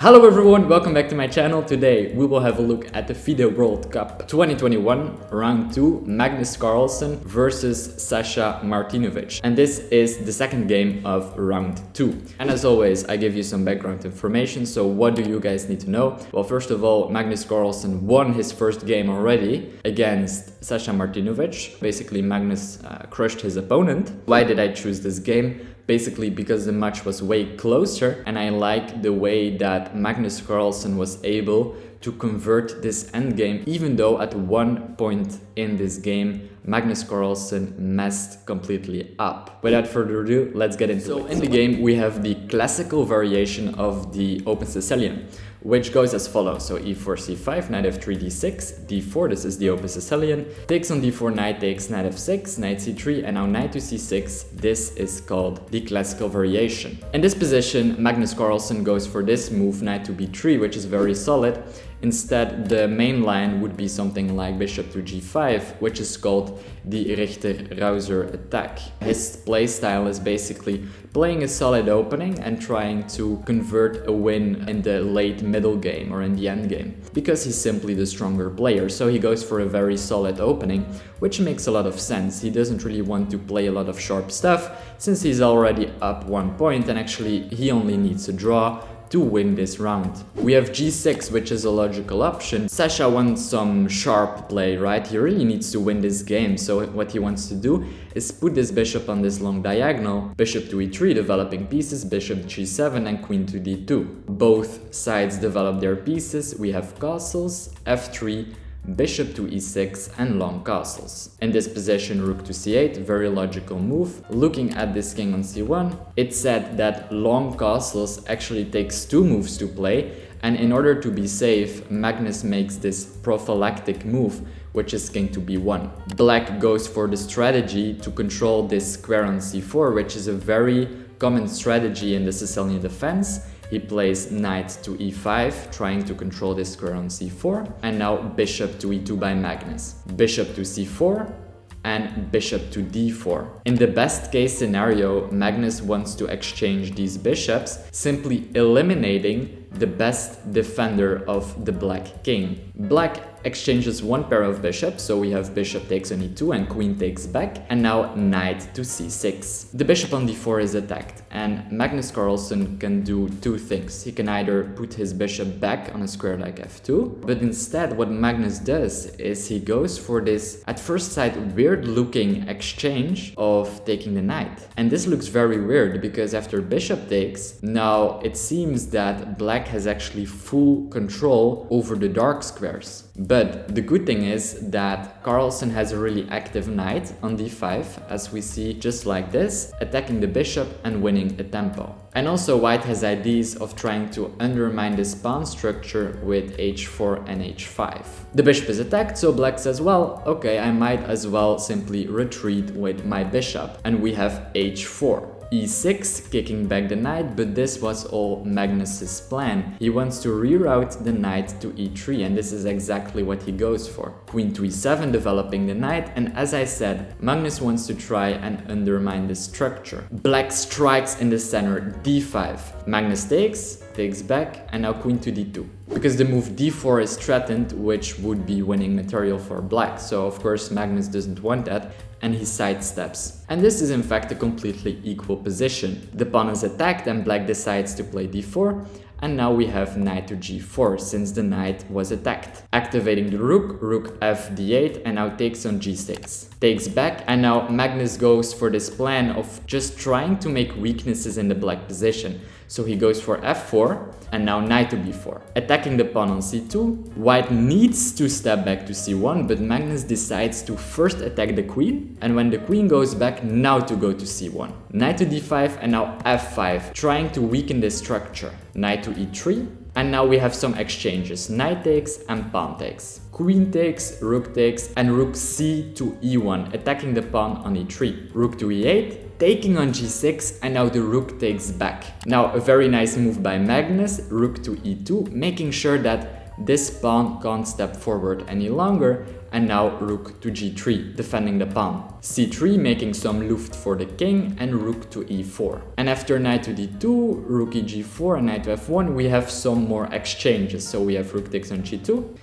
Hello everyone, welcome back to my channel. Today we will have a look at the FIDE World Cup 2021 round 2, Magnus Carlsen versus Sasa Martinovic. And this is the second game of round 2. And as always, I give you some background information. So what do you guys need to know? Well, first of all, Magnus Carlsen won his first game already against Sasa Martinovic. Basically, Magnus crushed his opponent. Why did I choose this game? Basically because the match was way closer, and I like the way that Magnus Carlsen was able to convert this endgame, even though at one point in this game Magnus Carlsen messed completely up. Without further ado, let's get into it. So in the game we have the classical variation of the open Sicilian, which goes as follows. So e4, c5, knight f3, d6, d4, this is the open Sicilian, takes on d4, knight takes, knight f6, knight c3, and now knight to c6, this is called the classical variation. In this position, Magnus Carlsen goes for this move, knight to b3, which is very solid. Instead, the main line would be something like bishop to g5, which is called the Richter-Rauser attack. His playstyle is basically playing a solid opening and trying to convert a win in the late middle game or in the end game, because he's simply the stronger player. So he goes for a very solid opening, which makes a lot of sense. He doesn't really want to play a lot of sharp stuff since he's already up 1 point, and actually he only needs a draw to win this round. We have g6, which is a logical option. Sasa wants some sharp play, right? He really needs to win this game, so what he wants to do is put this bishop on this long diagonal, bishop to e3, developing pieces, bishop g7 and queen to d2. Both sides develop their pieces. We have castles, f3, bishop to e6 and long castles. In this position, rook to c8, very logical move. Looking at this king on c1, it said that long castles actually takes 2 moves to play, and in order to be safe, Magnus makes this prophylactic move, which is king to b1. Black goes for the strategy to control this square on c4, which is a very common strategy in the Sicilian defense. He plays knight to e5, trying to control this square on c4, and now bishop to e2 by Magnus. Bishop to c4 and bishop to d4. In the best case scenario, Magnus wants to exchange these bishops, simply eliminating the best defender of the black king. Black exchanges one pair of bishops, so we have bishop takes on e2 and queen takes back, and now knight to c6. The bishop on d4 is attacked, and Magnus Carlsen can do 2 things. He can either put his bishop back on a square like f2, but instead what Magnus does is he goes for this, at first sight, weird looking exchange of taking the knight. And this looks very weird because after bishop takes, now it seems that black has actually full control over the dark squares. But the good thing is that Carlsen has a really active knight on d5, as we see just like this, attacking the bishop and winning a tempo. And also white has ideas of trying to undermine this pawn structure with h4 and h5. The bishop is attacked, so black says, well, okay, I might as well simply retreat with my bishop. And we have h4. e6, kicking back the knight, but this was all Magnus's plan. He wants to reroute the knight to e3, and this is exactly what he goes for. Queen to e7, developing the knight, and as I said, Magnus wants to try and undermine the structure. Black strikes in the center, d5. Magnus takes back, and now queen to d2. Because the move d4 is threatened, which would be winning material for black, so of course Magnus doesn't want that, and he sidesteps. And this is in fact a completely equal position. The pawn is attacked and black decides to play d4, and now we have knight to g4 since the knight was attacked. Activating the rook, rook f d8, and now takes on g6. Takes back, and now Magnus goes for this plan of just trying to make weaknesses in the black position. So he goes for f4, and now knight to b4. Attacking the pawn on c2, white needs to step back to c1, but Magnus decides to first attack the queen, and when the queen goes back, now to go to c1. Knight to d5, and now f5, trying to weaken the structure. Knight to e3, and now we have some exchanges. Knight takes and pawn takes. Queen takes, and rook c to e1, attacking the pawn on e3. Rook to e8, taking on g6, and now the rook takes back. Now a very nice move by Magnus, rook to e2, making sure that this pawn can't step forward any longer, and now rook to g3, defending the pawn. c3 making some luft for the king, and rook to e4. And after knight to d2, rook g4, and knight to f1, we have some more exchanges. So we have rook takes on g2,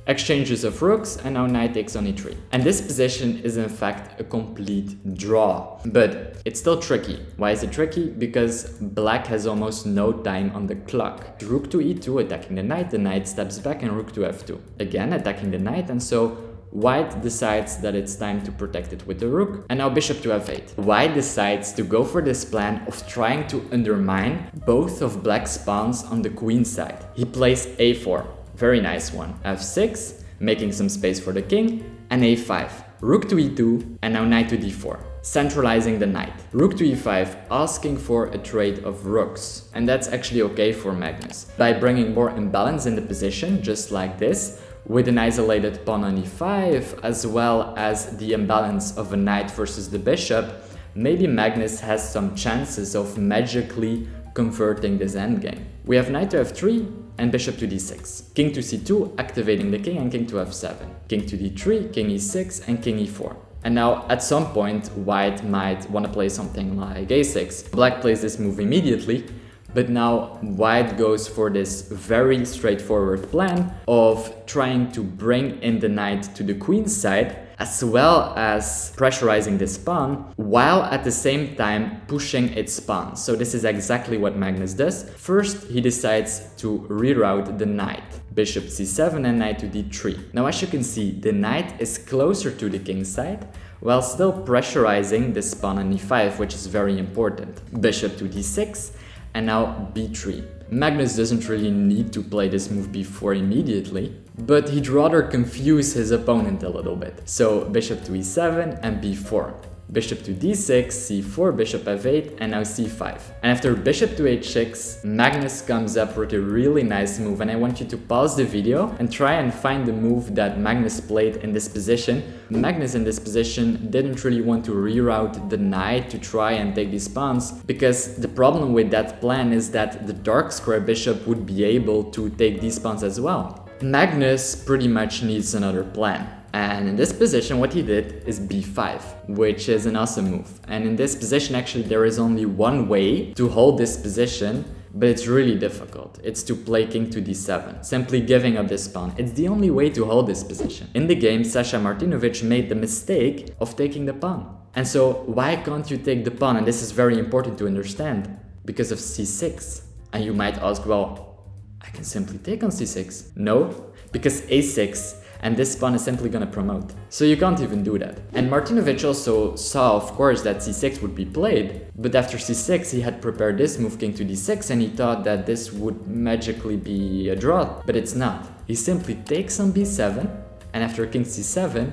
exchanges of rooks, and now knight takes on e3. And this position is in fact a complete draw, but it's still tricky. Why is it tricky? Because black has almost no time on the clock. Rook to e2 attacking the knight steps back, and rook to f2. Again attacking the knight, and so white decides that it's time to protect it with the rook, and now bishop to f8. White decides to go for this plan of trying to undermine both of black's pawns on the queen side. He plays a4. Very nice one. f6, making some space for the king, and a5. Rook to e2, and now knight to d4, centralizing the knight. Rook to e5, asking for a trade of rooks. And that's actually okay for Magnus. By bringing more imbalance in the position, just like this, with an isolated pawn on e5, as well as the imbalance of a knight versus the bishop, maybe Magnus has some chances of magically converting this endgame. We have knight to f3, and bishop to d6. King to c2, activating the king, and king to f7. King to d3, king e6, and king e4. And now, at some point, white might want to play something like a6. Black plays this move immediately, but now white goes for this very straightforward plan of trying to bring in the knight to the queen's side, as well as pressurizing this pawn, while at the same time pushing its pawn. So this is exactly what Magnus does. First, he decides to reroute the knight. Bishop c7 and knight to d3. Now, as you can see, the knight is closer to the king's side, while still pressurizing this pawn on e5, which is very important. Bishop to d6, and now b3. Magnus doesn't really need to play this move b4 immediately, but he'd rather confuse his opponent a little bit. So bishop to e7 and b4. Bishop to d6, c4, bishop f8, and now c5. And after bishop to h6, Magnus comes up with a really nice move, and I want you to pause the video and try and find the move that Magnus played in this position. Magnus in this position didn't really want to reroute the knight to try and take these pawns, because the problem with that plan is that the dark square bishop would be able to take these pawns as well. Magnus pretty much needs another plan. And in this position, what he did is b5, which is an awesome move. And in this position, actually, there is only one way to hold this position, but it's really difficult. It's to play king to d7, simply giving up this pawn. It's the only way to hold this position. In the game, Sasa Martinovic made the mistake of taking the pawn. And so, why can't you take the pawn? And this is very important to understand, because of c6. And you might ask, well, I can simply take on c6. No, because a6, and this pawn is simply gonna promote. So you can't even do that. And Martinovic also saw, of course, that c6 would be played, but after c6 he had prepared this move, king to d6, and he thought that this would magically be a draw, but it's not. He simply takes on b7, and after king c7,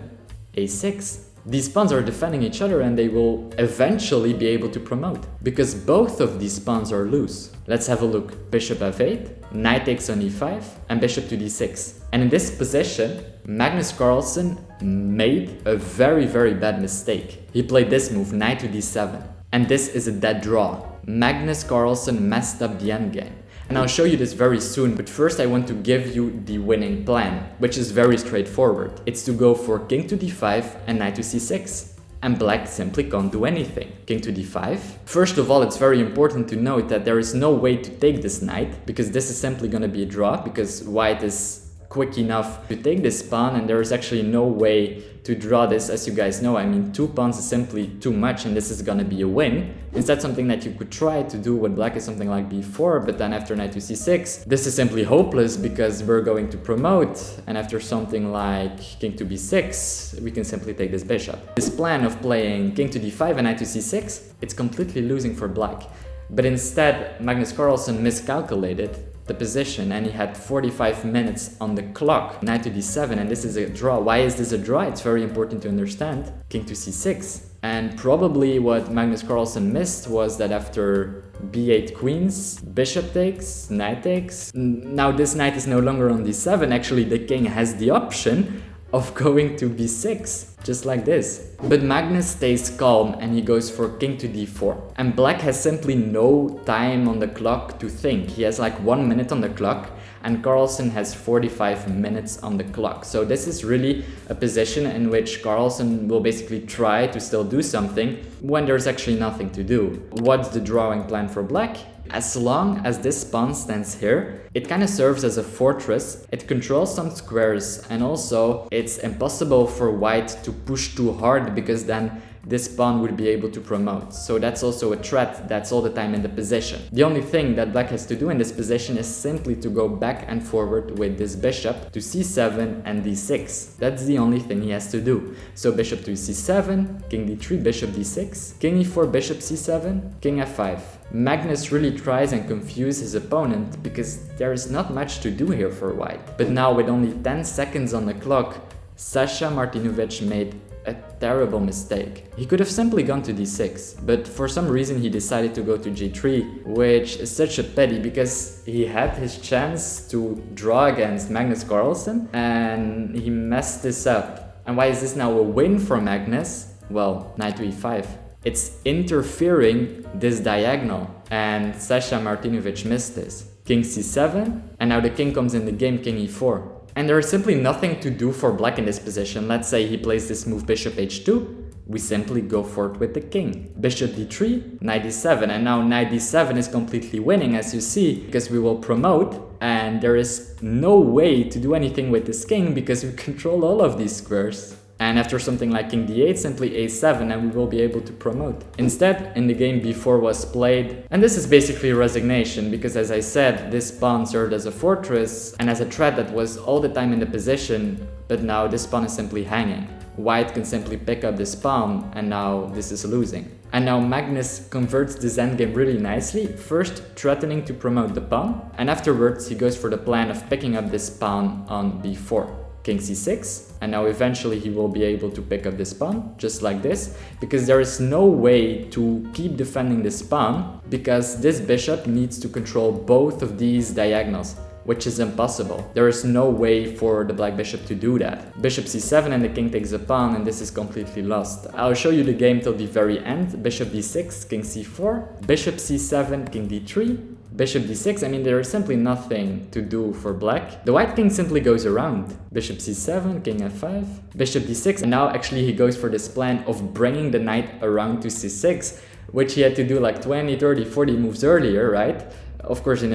a6. These pawns are defending each other, and they will eventually be able to promote, because both of these pawns are loose. Let's have a look. Bishop f8, knight takes on e5, and bishop to d6. And in this position, Magnus Carlsen made a very, very bad mistake. He played this move, knight to d7. And this is a dead draw. Magnus Carlsen messed up the endgame. And I'll show you this very soon, but first I want to give you the winning plan, which is very straightforward. It's to go for king to d5 and knight to c6. And black simply can't do anything. King to d5. First of all, it's very important to note that there is no way to take this knight, because this is simply going to be a draw, because white is quick enough to take this pawn, and there is actually no way to draw this, as you guys know. I mean, 2 pawns is simply too much, and this is gonna be a win. Instead, something that you could try to do with black is something like b4, but then after knight to c6, this is simply hopeless because we're going to promote, and after something like king to b6, we can simply take this bishop. This plan of playing king to d5 and knight to c6, it's completely losing for black. But instead, Magnus Carlsen miscalculated the position, and he had 45 minutes on the clock. Knight to d7, and this is a draw. Why is this a draw? It's very important to understand. King to c6. And probably what Magnus Carlsen missed was that after b8 queens, bishop takes, knight takes. Now this knight is no longer on d7. Actually, the king has the option of going to b6, just like this. But Magnus stays calm and he goes for king to d4. And black has simply no time on the clock to think. He has like 1 minute on the clock and Carlsen has 45 minutes on the clock. So this is really a position in which Carlsen will basically try to still do something when there's actually nothing to do. What's the drawing plan for black? As long as this pawn stands here, it kind of serves as a fortress, it controls some squares, and also it's impossible for white to push too hard because then this pawn would be able to promote. So that's also a threat that's all the time in the position. The only thing that black has to do in this position is simply to go back and forward with this bishop to c7 and d6. That's the only thing he has to do. So bishop to c7, king d3, bishop d6, king e4, bishop c7, king f5. Magnus really tries and confuses his opponent because there is not much to do here for white. But now with only 10 seconds on the clock, Sasa Martinovic made a terrible mistake. He could have simply gone to d6, but for some reason he decided to go to g3, which is such a pity because he had his chance to draw against Magnus Carlsen and he messed this up. And why is this now a win for Magnus? Well, knight to e5. It's interfering this diagonal and Sasa Martinovic missed this. King c7 and now the king comes in the game, king e4. And there is simply nothing to do for black in this position. Let's say he plays this move bishop h2, we simply go for it with the king. Bishop d3, knight d7, and now knight d7 is completely winning as you see, because we will promote and there is no way to do anything with this king because we control all of these squares. And after something like king d8, simply a7 and we will be able to promote. Instead, in the game b4 was played, and this is basically a resignation because as I said, this pawn served as a fortress and as a threat that was all the time in the position, but now this pawn is simply hanging. White can simply pick up this pawn and now this is losing. And now Magnus converts this endgame really nicely, first threatening to promote the pawn, and afterwards he goes for the plan of picking up this pawn on b4. King c6, and now eventually he will be able to pick up this pawn, just like this, because there is no way to keep defending this pawn, because this bishop needs to control both of these diagonals, which is impossible. There is no way for the black bishop to do that. Bishop c7 and the king takes a pawn and this is completely lost. I'll show you the game till the very end. Bishop d6, king c4, bishop c7, king d3, bishop d6, I mean there is simply nothing to do for black. The white king simply goes around. Bishop c7, king f5, bishop d6, and now actually he goes for this plan of bringing the knight around to c6, which he had to do like 20, 30, 40 moves earlier, right? Of course in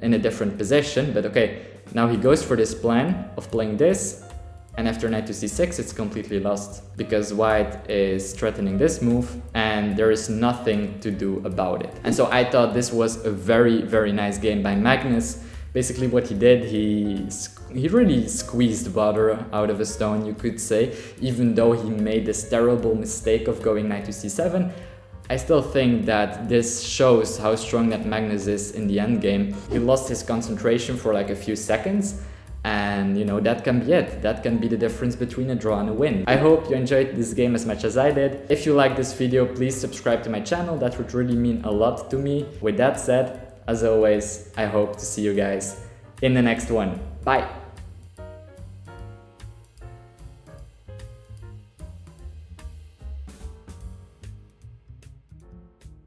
a different position, but okay. Now he goes for this plan of playing this, and after knight to c6 it's completely lost because white is threatening this move and there is nothing to do about it. And so I thought this was a very, very nice game by Magnus. Basically what he did, he really squeezed water out of a stone, you could say, even though he made this terrible mistake of going knight to c7. I still think that this shows how strong that Magnus is in the endgame. He lost his concentration for like a few seconds, and you know, that can be it. That can be the difference between a draw and a win. I hope you enjoyed this game as much as I did. If you like this video, please subscribe to my channel. That would really mean a lot to me. With that said, as always, I hope to see you guys in the next one. Bye!